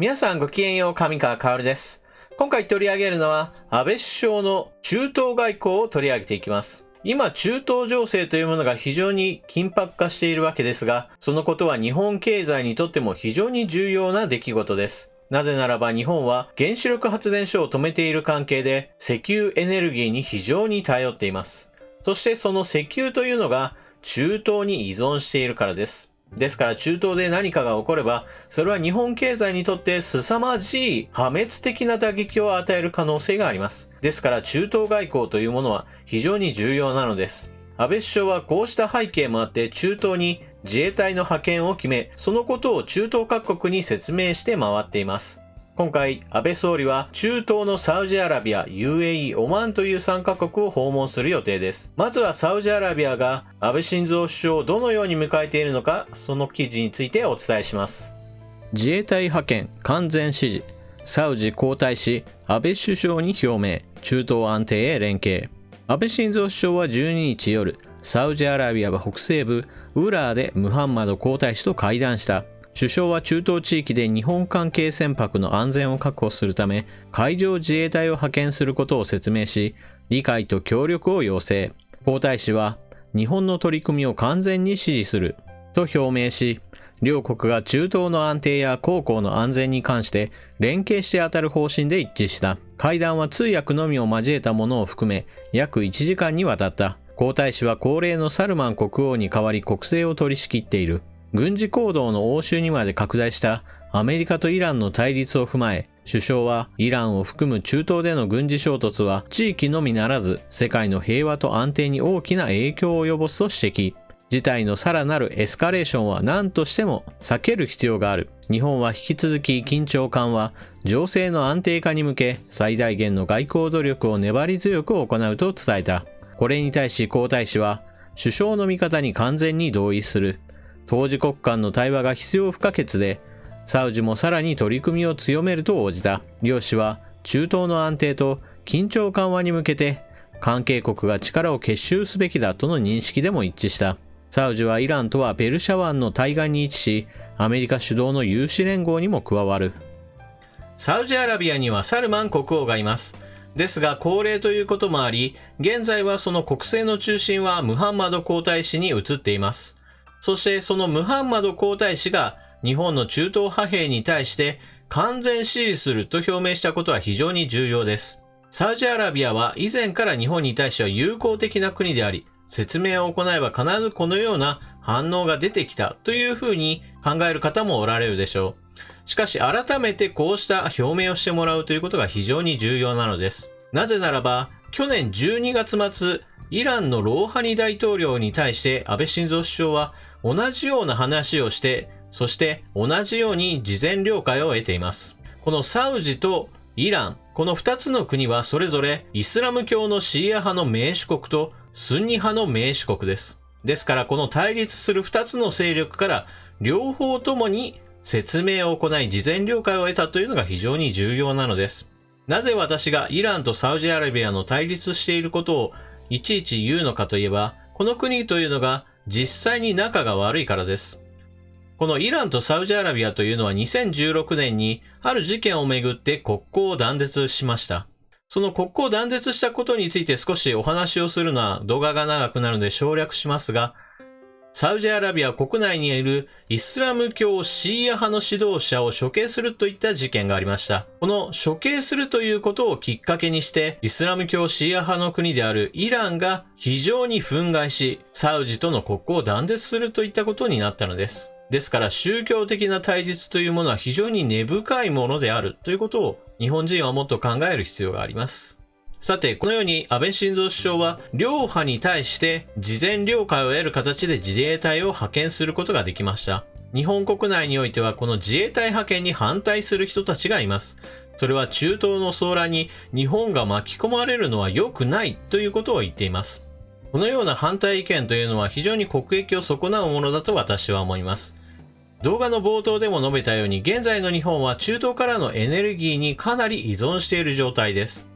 皆さんごきげんよう、上川薫です。今回取り上げるのは安倍首相の中東外交を取り上げていきます。今、中東情勢というものが非常に緊迫化しているわけですが、そのことは日本経済にとっても非常に重要な出来事です。なぜならば日本は原子力発電所を止めている関係で石油エネルギーに非常に頼っています。そしてその石油というのが中東に依存しているからです。ですから中東で何かが起これば、それは日本経済にとって凄まじい破滅的な打撃を与える可能性があります。ですから中東外交というものは非常に重要なのです。安倍首相はこうした背景もあって中東に自衛隊の派遣を決め、そのことを中東各国に説明して回っています。今回、安倍総理は中東のサウジアラビア、UAE、オマーンという3カ国を訪問する予定です。まずはサウジアラビアが安倍晋三首相をどのように迎えているのか、その記事についてお伝えします。自衛隊派遣完全支持。サウジ皇太子、安倍首相に表明。中東安定へ連携。安倍晋三首相は12日夜、サウジアラビアは北西部ウラーでムハンマド皇太子と会談した。首相は中東地域で日本関係船舶の安全を確保するため海上自衛隊を派遣することを説明し、理解と協力を要請。皇太子は日本の取り組みを完全に支持すると表明し、両国が中東の安定や航行の安全に関して連携して当たる方針で一致した。会談は通訳のみを交えたものを含め約1時間にわたった。皇太子は高齢のサルマン国王に代わり国政を取り仕切っている。軍事行動の応酬にまで拡大したアメリカとイランの対立を踏まえ、首相はイランを含む中東での軍事衝突は地域のみならず世界の平和と安定に大きな影響を及ぼすと指摘。事態のさらなるエスカレーションは何としても避ける必要がある。日本は引き続き緊張緩和、情勢の安定化に向け最大限の外交努力を粘り強く行うと伝えた。これに対し皇太子は首相の見方に完全に同意する。当事国間の対話が必要不可欠で、サウジもさらに取り組みを強めると応じた。両氏は中東の安定と緊張緩和に向けて関係国が力を結集すべきだとの認識でも一致した。サウジはイランとはペルシャ湾の対岸に位置し、アメリカ主導の有志連合にも加わる。サウジアラビアにはサルマン国王がいます。ですが高齢ということもあり、現在はその国政の中心はムハンマド皇太子に移っています。そしてそのムハンマド皇太子が日本の中東派兵に対して完全支持すると表明したことは非常に重要です。サウジアラビアは以前から日本に対しては友好的な国であり、説明を行えば必ずこのような反応が出てきたというふうに考える方もおられるでしょう。しかし改めてこうした表明をしてもらうということが非常に重要なのです。なぜならば去年12月末、イランのローハニ大統領に対して安倍晋三首相は同じような話をして、そして同じように事前了解を得ています。このサウジとイラン、この2つの国はそれぞれイスラム教のシーア派の盟主国とスンニ派の盟主国です。ですからこの対立する2つの勢力から両方ともに説明を行い事前了解を得たというのが非常に重要なのです。なぜ私がイランとサウジアラビアの対立していることをいちいち言うのかといえば、この国というのが実際に仲が悪いからです。このイランとサウジアラビアというのは2016年にある事件をめぐって国交を断絶しました。その国交を断絶したことについて少しお話をするのは動画が長くなるので省略しますが、サウジアラビア国内にいるイスラム教シーア派の指導者を処刑するといった事件がありました。この処刑するということをきっかけにして、イスラム教シーア派の国であるイランが非常に憤慨し、サウジとの国交を断絶するといったことになったのです。ですから宗教的な対立というものは非常に根深いものであるということを日本人はもっと考える必要があります。さて、このように安倍晋三首相は両派に対して事前了解を得る形で自衛隊を派遣することができました。日本国内においてはこの自衛隊派遣に反対する人たちがいます。それは中東の騒乱に日本が巻き込まれるのは良くないということを言っています。このような反対意見というのは非常に国益を損なうものだと私は思います。動画の冒頭でも述べたように現在の日本は中東からのエネルギーにかなり依存している状態です。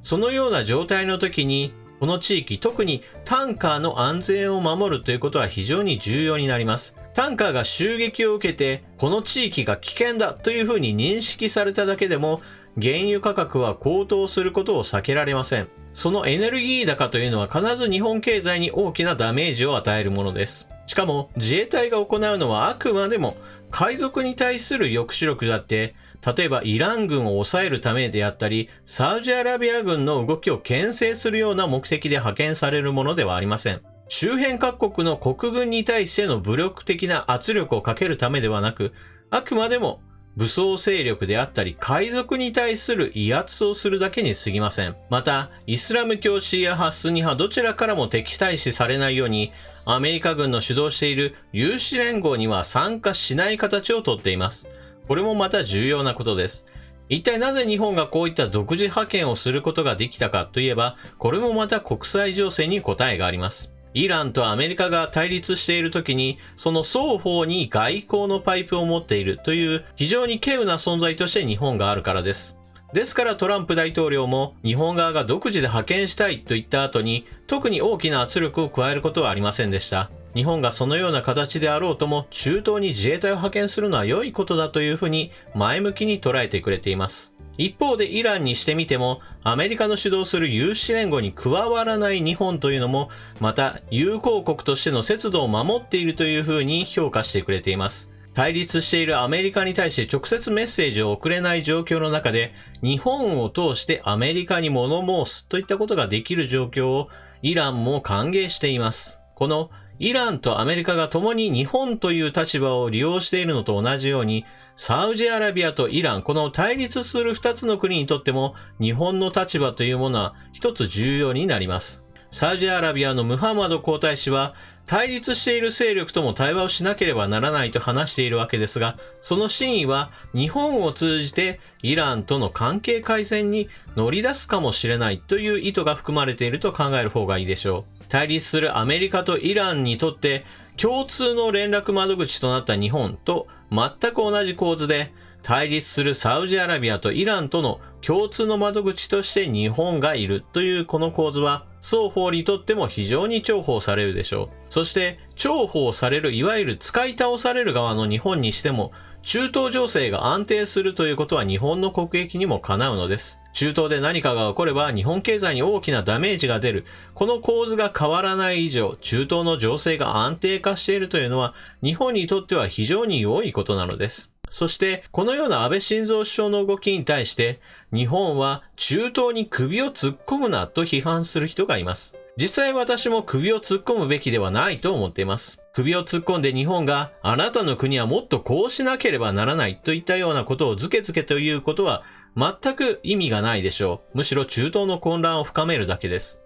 そのような状態の時にこの地域、特にタンカーの安全を守るということは非常に重要になります。タンカーが襲撃を受けて、この地域が危険だというふうに認識されただけでも、原油価格は高騰することを避けられません。そのエネルギー高というのは必ず日本経済に大きなダメージを与えるものです。しかも自衛隊が行うのはあくまでも海賊に対する抑止力であって、例えばイラン軍を抑えるためであったり、サウジアラビア軍の動きを牽制するような目的で派遣されるものではありません。周辺各国の国軍に対しての武力的な圧力をかけるためではなく、あくまでも武装勢力であったり海賊に対する威圧をするだけに過ぎません。また、イスラム教シーア派、スンニ派どちらからも敵対視されないように、アメリカ軍の主導している有志連合には参加しない形をとっています。これもまた重要なことです。一体なぜ日本がこういった独自派遣をすることができたかといえば、これもまた国際情勢に答えがあります。イランとアメリカが対立している時に、その双方に外交のパイプを持っているという非常に稀有な存在として日本があるからです。ですからトランプ大統領も日本側が独自で派遣したいと言った後に特に大きな圧力を加えることはありませんでした。日本がそのような形であろうとも中東に自衛隊を派遣するのは良いことだというふうに前向きに捉えてくれています。一方でイランにしてみてもアメリカの主導する有志連合に加わらない日本というのもまた友好国としての節度を守っているというふうに評価してくれています。対立しているアメリカに対して直接メッセージを送れない状況の中で日本を通してアメリカに物申すといったことができる状況をイランも歓迎しています。このイランとアメリカが共に日本という立場を利用しているのと同じようにサウジアラビアとイラン、この対立する2つの国にとっても日本の立場というものは一つ重要になります。サウジアラビアのムハンマド皇太子は対立している勢力とも対話をしなければならないと話しているわけですが、その真意は日本を通じてイランとの関係改善に乗り出すかもしれないという意図が含まれていると考える方がいいでしょう。対立するアメリカとイランにとって共通の連絡窓口となった日本と全く同じ構図で対立するサウジアラビアとイランとの共通の窓口として日本がいるというこの構図は双方にとっても非常に重宝されるでしょう。そして重宝されるいわゆる使い倒される側の日本にしても中東情勢が安定するということは日本の国益にもかなうのです。中東で何かが起これば日本経済に大きなダメージが出る。この構図が変わらない以上、中東の情勢が安定化しているというのは日本にとっては非常に良いことなのです。そして、このような安倍晋三首相の動きに対して、日本は中東に首を突っ込むなと批判する人がいます。実際私も首を突っ込むべきではないと思っています。首を突っ込んで日本があなたの国はもっとこうしなければならないといったようなことをずけずけということは全く意味がないでしょう。むしろ中東の混乱を深めるだけです。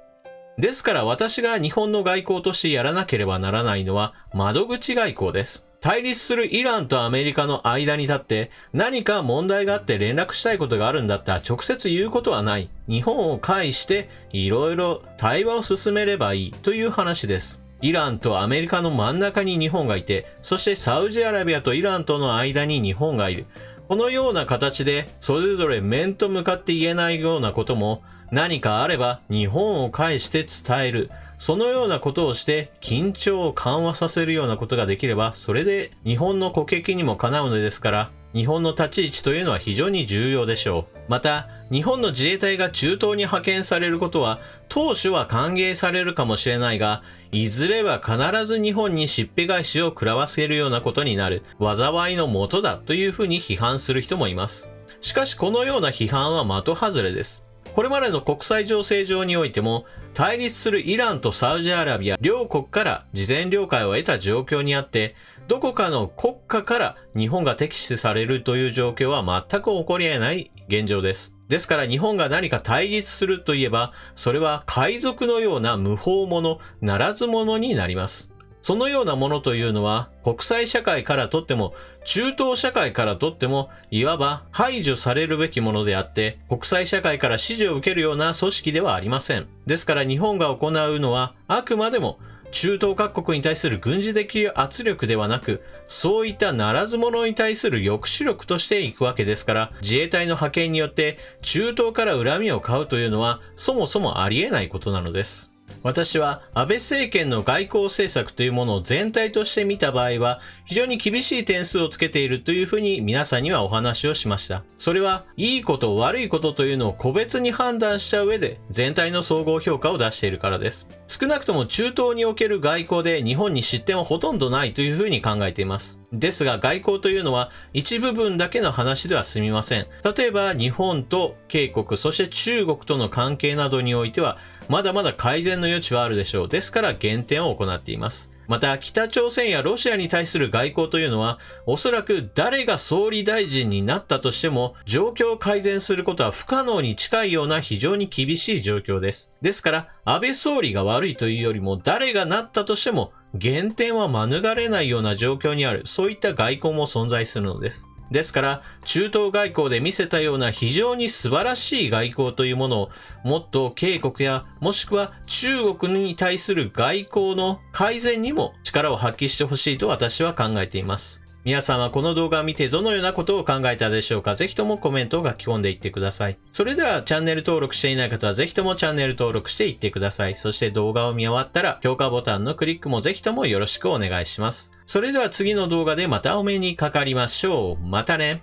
ですから私が日本の外交としてやらなければならないのは窓口外交です。対立するイランとアメリカの間に立って何か問題があって連絡したいことがあるんだったら直接言うことはない。日本を介していろいろ対話を進めればいいという話です。イランとアメリカの真ん中に日本がいて、そしてサウジアラビアとイランとの間に日本がいる。このような形でそれぞれ面と向かって言えないようなことも何かあれば日本を介して伝える。そのようなことをして緊張を緩和させるようなことができればそれで日本の国益にもかなうのですから日本の立ち位置というのは非常に重要でしょう。また日本の自衛隊が中東に派遣されることは当初は歓迎されるかもしれないがいずれは必ず日本にしっぺ返しを食らわせるようなことになる災いのもとだというふうに批判する人もいます。しかしこのような批判は的外れです。これまでの国際情勢上においても対立するイランとサウジアラビア両国から事前了解を得た状況にあってどこかの国家から日本が敵視されるという状況は全く起こり得ない現状です。ですから日本が何か対立するといえばそれは海賊のような無法者ならず者になります。そのようなものというのは国際社会からとっても中東社会からとってもいわば排除されるべきものであって国際社会から支持を受けるような組織ではありません。ですから日本が行うのはあくまでも中東各国に対する軍事的圧力ではなく、そういったならず者に対する抑止力としていくわけですから、自衛隊の派遣によって中東から恨みを買うというのはそもそもありえないことなのです。私は安倍政権の外交政策というものを全体として見た場合は非常に厳しい点数をつけているというふうに皆さんにはお話をしました。それはいいこと悪いことというのを個別に判断した上で全体の総合評価を出しているからです。少なくとも中東における外交で日本に失点はほとんどないというふうに考えています。ですが外交というのは一部分だけの話では済みません。例えば日本と慶国そして中国との関係などにおいてはまだまだ改善の余地はあるでしょう。ですから減点を行っています。また北朝鮮やロシアに対する外交というのはおそらく誰が総理大臣になったとしても状況を改善することは不可能に近いような非常に厳しい状況です。ですから安倍総理が悪いというよりも誰がなったとしても減点は免れないような状況にある、そういった外交も存在するのです。ですから中東外交で見せたような非常に素晴らしい外交というものをもっと慶国やもしくは中国に対する外交の改善にも力を発揮してほしいと私は考えています。皆さんはこの動画を見てどのようなことを考えたでしょうか。ぜひともコメントを書き込んでいってください。それではチャンネル登録していない方はぜひともチャンネル登録していってください。そして動画を見終わったら評価ボタンのクリックもぜひともよろしくお願いします。それでは次の動画でまたお目にかかりましょう。またね。